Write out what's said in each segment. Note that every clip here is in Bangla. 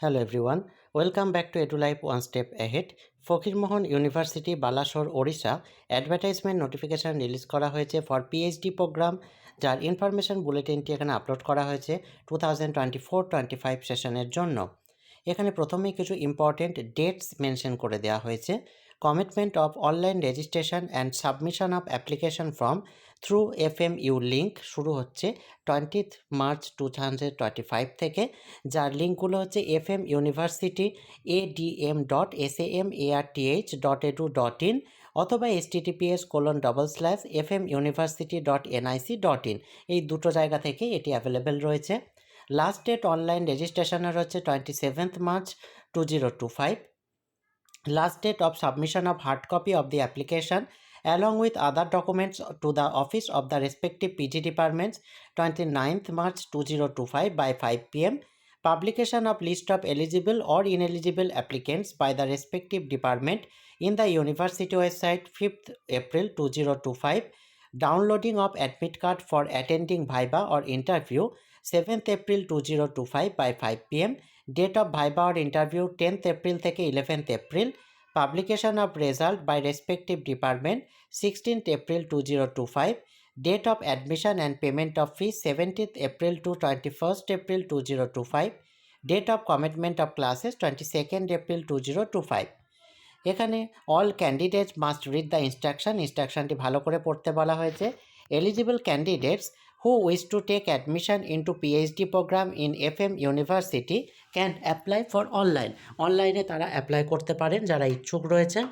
Hello everyone, welcome back to EduLife One Step Ahead. Fakirmohan university Balasore Odisha advertisement notification release করা হয়েছে ফর পিএইচডি প্রোগ্রাম, যার ইনফরমেশন বুলেটিনটি এখানে আপলোড করা হয়েছে 2024-25 সেশনের জন্য। এখানে প্রথমেই কিছু ইম্পর্টেন্ট ডেটস মেনশন করে দেওয়া হয়েছে। Commitment of online registration and submission of application form through FMU link শুরু হচ্ছে 20 মার্চ 2025 থেকে, যার লিঙ্কগুলো হচ্ছে fmuniversityadm.samarth.edu.in অথবা https://fmuniversity.nic.in, এই দুটো জায়গা থেকে এটি অ্যাভেলেবেল রয়েছে। লাস্ট ডেট অনলাইন রেজিস্ট্রেশনের হচ্ছে 27 March 2025। Last date of submission of hard copy of the application along with other documents to the office of the respective PG departments 29th March 2025 by 5 p.m. Publication of list of eligible or ineligible applicants by the respective department in the university website 5th April 2025. Downloading of admit card for attending viva or interview 7th April 2025 by 5 p.m. Date of viva or interview 10th April থেকে 11th April. Publication of result by respective department 16th April 2025. Date of admission and payment of fees 17th April to 21st April 2025. Date of commitment of classes 22nd April 2025. এখানে all candidates must read the ইনস্ট্রাকশনটি ভালো করে পড়তে বলা হয়েছে। Eligible candidates who wish to take admission into PhD program in FM University can apply for অনলাইনে তারা অ্যাপ্লাই করতে পারেন যারা ইচ্ছুক রয়েছেন।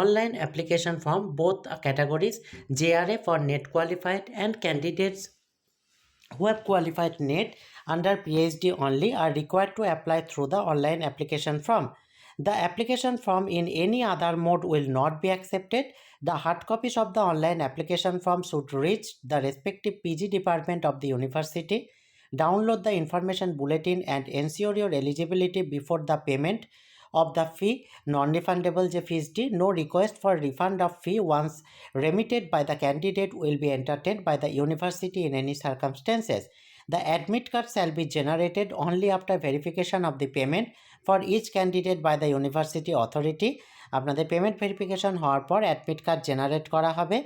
Online application form both categories JRF for net qualified and candidates who have qualified net under PhD only are required to apply through the online application form. The application form in any other mode will not be accepted. The hard copies of the online application form should reach the respective PG department of the university. Download the information bulletin and ensure your eligibility before the payment of the fee. Non-refundable যে ফিসটি, no request for refund of fee once remitted by the candidate will be entertained by the university in any circumstances. The admit card shall be generated only after verification of the payment for each candidate by the university authority. আপনাদের পেমেন্ট ভেরিফিকেশন হওয়ার পর অ্যাডমিট কার্ড জেনারেট করা হবে।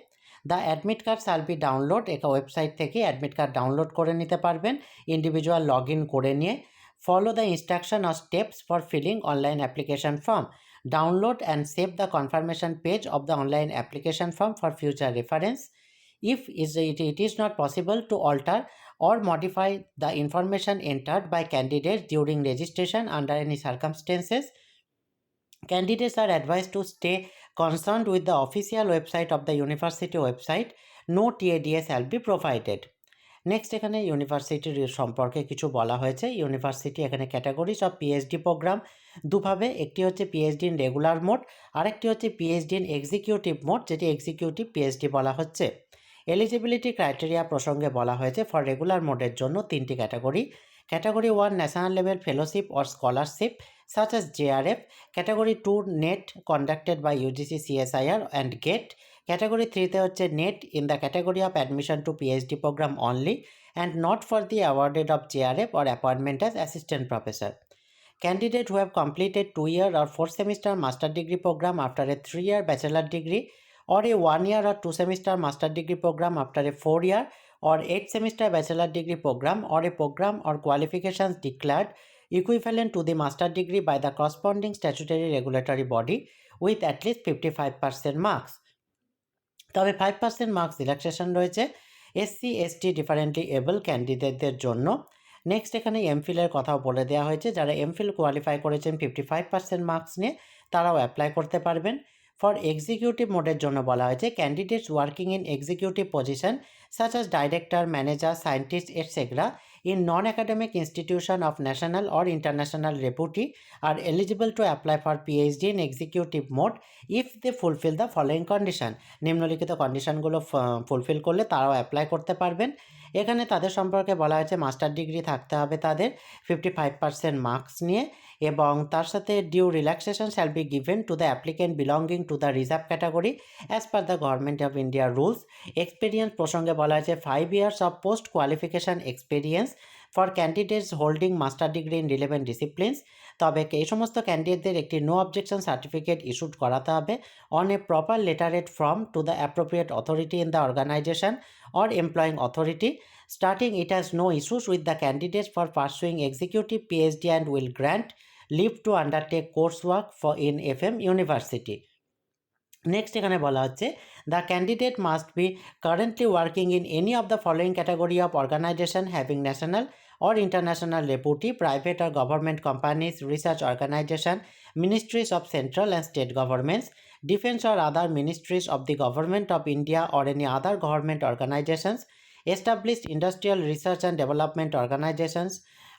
দ্য অ্যাডমিট কার্ড শাল বি ডাউনলোড, একটা ওয়েবসাইট থেকে অ্যাডমিট কার্ড ডাউনলোড করে নিতে পারবেন ইন্ডিভিজুয়াল লগ ইন করে নিয়ে। Follow the instruction or steps for filling online application form. Download and save the confirmation page of the online application form for future reference. If it is not possible to alter or modify the information entered by candidates during registration under any circumstances, candidates are advised to stay concerned with the official website of the university website. No TADS shall be provided. Next এখানে ইউনিভার্সিটির সম্পর্কে কিছু বলা হয়েছে। ইউনিভার্সিটি এখানে ক্যাটাগরিজ অফ পিএইচডি প্রোগ্রাম দুভাবে, একটি হচ্ছে পিএইচডি ইন রেগুলার মোড, আরেকটি হচ্ছে পিএইচডি ইন এক্সিকিউটিভ মোড, যেটি এক্সিকিউটিভ পিএইচডি বলা হচ্ছে। এলিজিবিলিটি ক্রাইটেরিয়া প্রসঙ্গে বলা হয়েছে ফর রেগুলার মোডের জন্য তিনটি category. Category 1 national level fellowship or scholarship such as JRF. Category 2 NET conducted by UGC CSIR and GATE. Category 3 তে হচ্ছে NET in the category of admission to PhD program only and not for the awarded of JRF or appointment as assistant professor. Candidate who have completed 2-year or 4-semester master degree program after a 3-year bachelor degree or a 1-year or 2-semester master degree program after a 4-year or 8-semester bachelor degree program or a program or qualifications declared equivalent to the master degree by the corresponding statutory regulatory body with at least 55% marks. তবে 5% মার্কস রিল্যাক্সেশন রয়েছে SC ST ডিফারেন্টলি এবল ক্যান্ডিডেটদের জন্য। নেক্সট এখানে এমফিলের কথাও বলে দেওয়া হয়েছে, যারা এমফিল কোয়ালিফাই করেছেন 55% মার্কস নিয়ে তারাও অ্যাপ্লাই করতে পারবেন। ফর এক্সিকিউটিভ মোডের জন্য বলা হয়েছে candidates working in executive position such as director, manager, scientist etcetera in non-academic institution of national or international repute are eligible to apply for PhD in executive mode if they fulfill the following condition. নিম্নলিখিত কন্ডিশনগুলো ফুলফিল করলে তারাও অ্যাপ্লাই করতে পারবেন। এখানে তাদের সম্পর্কে বলা হয়েছে মাস্টার ডিগ্রি থাকতে হবে তাদের 55% মার্কস নিয়ে, এবং তার সাথে due relaxation shall be given to the applicant belonging to the reserve category as per the government of India rules. Experience প্রসঙ্গে বলা হয়েছে 5 years of post qualification experience for candidates holding master degree in relevant disciplines. তবে এই সমস্ত ক্যান্ডিডেটদের একটি নো অবজেকশন সার্টিফিকেট ইস্যুড করাতে হবে on a proper lettered form to the appropriate authority in the organisation or employing authority. Starting, it has no issues with the candidates for pursuing executive PhD and will grant leave to undertake coursework for in FM University. Next এখানে বলা হচ্ছে the candidate must be currently working in any of the following category of organisation having national or international reputation, private or government companies, research organization, ministries of central and state governments, defense or other ministries of the government of India or any other government organizations, established industrial research and development organizations,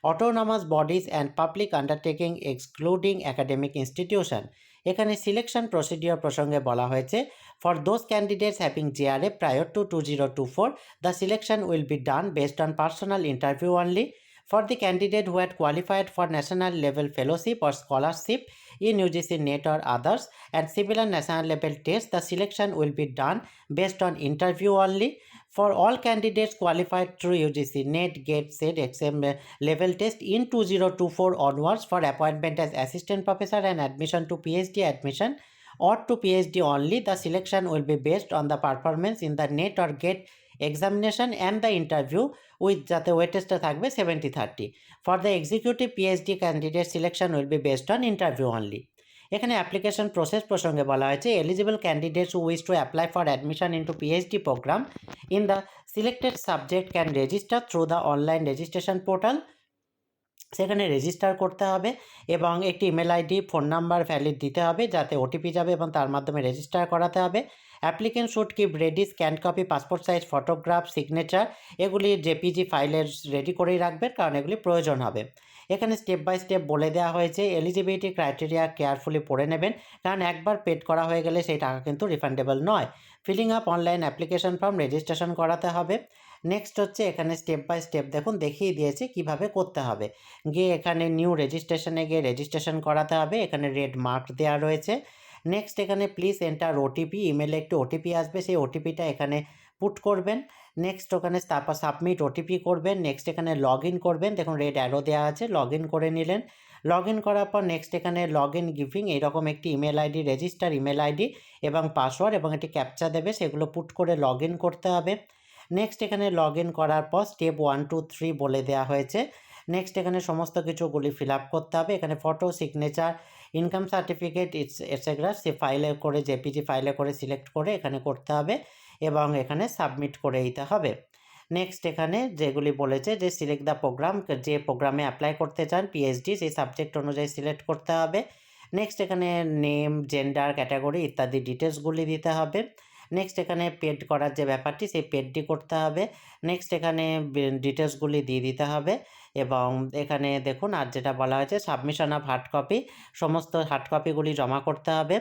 autonomous bodies and public undertaking excluding academic institution. এখানে সিলেকশন প্রসিডিওর প্রসঙ্গে বলা হয়েছে for those candidates having GRA prior to 2024 the selection will be done based on personal interview only. For the candidate who had qualified for national level fellowship or scholarship in UGC NET or others and similar national level tests, the selection will be done based on interview only. For all candidates qualified through UGC NET, GATE, SET, exam level test in 2024 onwards for appointment as assistant professor and admission to PhD admission or to PhD only, the selection will be based on the performance in the NET or GATE examination and the interview with যাতে ওয়েটেজটা থাকবে 70-30. For the executive PhD candidate selection will be based on interview only. এখানে অ্যাপ্লিকেশন প্রসেস প্রসঙ্গে বলা হয়েছে eligible candidates who wish to apply for admission into PhD programme in the selected subject can register through the online registration portal. সেখানে রেজিস্টার করতে হবে এবং একটি email ID phone number valid দিতে হবে যাতে ওটিপি যাবে এবং তার মাধ্যমে রেজিস্টার করাতে হবে। Applicant should keep ready scan copy, passport size photograph, signature, এগুলি জেপিজি ফাইলের রেডি করেই রাখবেন কারণ এগুলি প্রয়োজন হবে। এখানে স্টেপ বাই স্টেপ বলে দেওয়া হয়েছে এলিজিবিলিটি ক্রাইটেরিয়া কেয়ারফুলি পড়ে নেবেন কারণ একবার পেড করা হয়ে গেলে সেই টাকা কিন্তু রিফান্ডেবল নয়। Filling up online application form, registration করাতে হবে। নেক্সট হচ্ছে এখানে স্টেপ বাই স্টেপ দেখুন দেখিয়ে দিয়েছে কিভাবে করতে হবে। গিয়ে এখানে নিউ রেজিস্ট্রেশনে গিয়ে রেজিস্ট্রেশন করাতে হবে, এখানে রেড মার্ক দেওয়া রয়েছে। নেক্সট এখানে প্লিজ এন্টার ওটিপি, ইমেলে একটি ওটিপি আসবে, সেই ওটিপিটা এখানে পুট করবেন। নেক্সট ওখানে তারপর সাবমিট ওটিপি করবেন। নেক্সট এখানে লগ ইন করবেন, দেখুন রেড অ্যারো দেওয়া আছে, লগ ইন করে নিলেন। লগ ইন করার পর নেক্সট এখানে লগ ইন গিভিং এইরকম একটি email ID, register email ID এবং পাসওয়ার্ড এবং একটি ক্যাপচা দেবে, সেগুলো পুট করে লগ ইন করতে হবে। নেক্সট এখানে লগ ইন করার পর স্টেপ 1, 2, 3 বলে দেওয়া হয়েছে। নেক্সট এখানে সমস্ত কিছুগুলি ফিল আপ করতে হবে। এখানে photo, signature, income certificate etcetera সে ফাইলে করে জেপিজি ফাইলে করে সিলেক্ট করে এখানে করতে হবে এবং এখানে সাবমিট করে দিতে হবে। নেক্সট এখানে যেগুলি বলেছে যে সিলেক্ট দ্য প্রোগ্রাম, যে প্রোগ্রামে অ্যাপ্লাই করতে চান পিএইচডি সেই সাবজেক্ট অনুযায়ী সিলেক্ট করতে হবে। নেক্সট এখানে নেম, জেন্ডার, ক্যাটাগরি ইত্যাদি ডিটেলসগুলি দিতে হবে। নেক্সট এখানে পেড করার যে ব্যাপারটি সেই পেডটি করতে হবে। নেক্সট এখানে ডিটেলসগুলি দিয়ে দিতে হবে এবং এখানে দেখুন আর যেটা বলা হয়েছে সাবমিশন অফ হার্ড কপি, সমস্ত হার্ড কপিগুলি জমা করতে হবে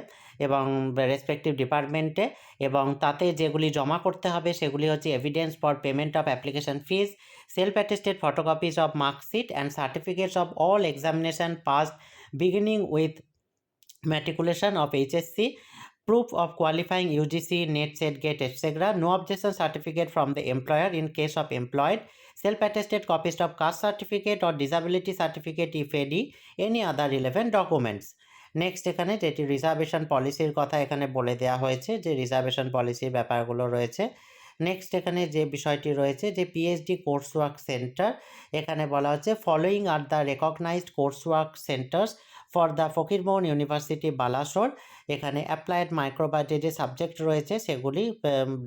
এবং রেসপেক্টিভ ডিপার্টমেন্টে, এবং তাতে যেগুলি জমা করতে হবে সেগুলি হচ্ছে evidence for payment of application fees, self attested photocopies of marksheet and certificates of all examination passed beginning with matriculation of HSC, proof of qualifying UGC, NET, SET, GATE, etc., no objection certificate from the employer in case of employed, self-attested copies of caste certificate or disability certificate if any other relevant documents. Next এখানে যেটি রিজার্ভেশন পলিসির কথা এখানে বলে দেওয়া হয়েছে যে রিজার্ভেশন পলিসির ব্যাপারগুলো রয়েছে। নেক্সট এখানে যে বিষয়টি রয়েছে যে পিএইচডি কোর্স ওয়ার্ক সেন্টার, এখানে বলা হচ্ছে following are the recognized course work centres for the Fakirmohan university Balasore. এখানে অ্যাপ্লায়েড মাইক্রোবায়োলজি যে সাবজেক্ট রয়েছে সেগুলি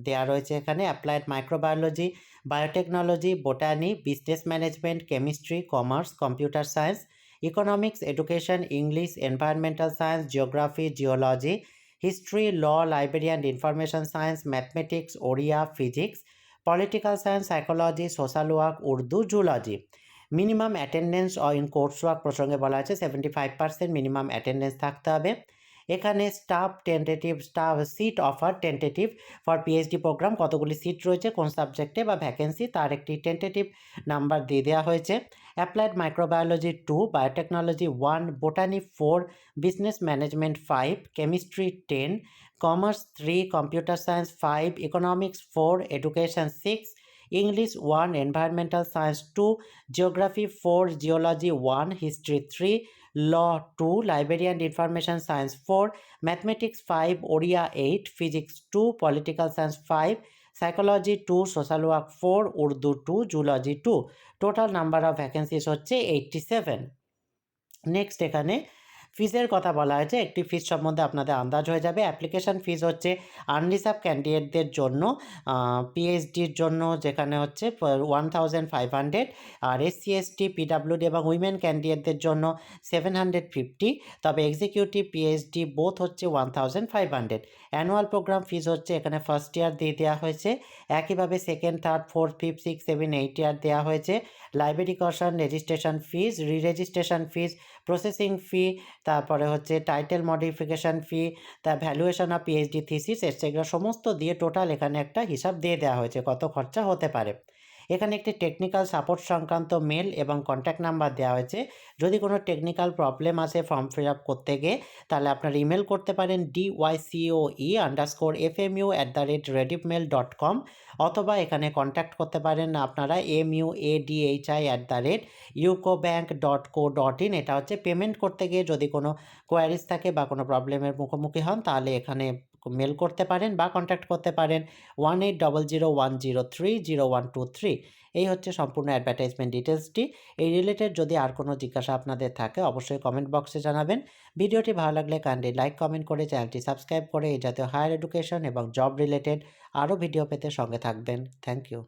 দেওয়া রয়েছে এখানে applied microbiology, biotechnology, botany, business management, chemistry, commerce, computer science, economics, education, English, environmental science, geography, geology, history, law, library and information science, mathematics, Odia, physics, political science, psychology, social work, Urdu, zoology. Minimum attendance in course work প্রসঙ্গে বলা আছে 75% মিনিমাম অ্যাটেন্ডেন্স থাকতে হবে। এখানে staff seat offer tentative for PhD programme, কতগুলি সিট রয়েছে কোন সাবজেক্টে বা ভ্যাকেন্সি তার একটি টেন্টেটিভ নাম্বার দিয়ে দেওয়া হয়েছে। Applied microbiology 2, biotechnology 1, botany 4, business management 5, chemistry 10, commerce 3, computer science 5, economics 4, education 6, English 1, Environmental Science 2, Geography 4, Geology 1, History 3, Law 2, Library and Information Science 4, Mathematics 5, Oriya 8, Physics 2, Political Science 5, Psychology 2, Social Work 4, Urdu 2, Zoology 2. Total number of vacancies হচ্ছে 87. নেক্সট এখানে ফিজের কথা বলা হয়েছে। একটি ফিজ সম্বন্ধে আপনাদের আন্দাজ হয়ে যাবে। অ্যাপ্লিকেশান ফিজ হচ্ছে আনরিজার্ভ ক্যান্ডিডেটদের জন্য, পিএইচডির জন্য যেখানে হচ্ছে 1500, আর এসসি এসটি পিডাব্লিউডি এবং উইমেন ক্যান্ডিডেটদের জন্য 750, তবে এক্সিকিউটিভ পিএইচডি বোথ হচ্ছে 1500। অ্যানুয়াল প্রোগ্রাম ফিজ হচ্ছে এখানে ফার্স্ট ইয়ার দিয়ে দেওয়া হয়েছে, একইভাবে second, third, fourth, fifth, six, 7, 8 ইয়ার দেওয়া হয়েছে। লাইব্রেরি কশন, রেজিস্ট্রেশন ফিজ, রেজিস্ট্রেশন ফিজ, প্রসেসিং ফি, তারপরে হচ্ছে টাইটেল মডিফিকেশান ফি, তার valuation of PhD thesis etcetera সমস্ত দিয়ে টোটাল এখানে একটা হিসাব দিয়ে দেওয়া হয়েছে কত খরচা হতে পারে। এখানে একটি টেকনিক্যাল সাপোর্ট সংক্রান্ত মেল এবং কন্ট্যাক্ট নাম্বার দেওয়া হয়েছে। যদি কোনো টেকনিক্যাল প্রবলেম আসে ফর্ম ফিল আপ করতে গিয়ে, তাহলে আপনারা ইমেল করতে পারেন dycoe_fmu@rediffmail.com, অথবা এখানে কন্ট্যাক্ট করতে পারেন আপনারা muadhi@ucobank.co.in। এটা হচ্ছে পেমেন্ট করতে গিয়ে যদি কোনো কোয়ারিজ থাকে বা কোনো প্রবলেমের মুখোমুখি হন, তাহলে এখানে মেল করতে পারেন বা কন্ট্যাক্ট করতে পারেন 180010300123। এই হচ্ছে সম্পূর্ণ অ্যাডভার্টাইজমেন্ট ডিটেলসটি। এই রিলেটেড যদি আর কোনো জিজ্ঞাসা আপনাদের থাকে অবশ্যই কমেন্ট বক্সে জানাবেন। ভিডিওটি ভালো লাগলে কাইন্ডলি লাইক কমেন্ট করে চ্যানেলটি সাবস্ক্রাইব করে এই জাতীয় হায়ার এডুকেশন এবং জব রিলেটেড আরও ভিডিও পেতে সঙ্গে থাকবেন। Thank you.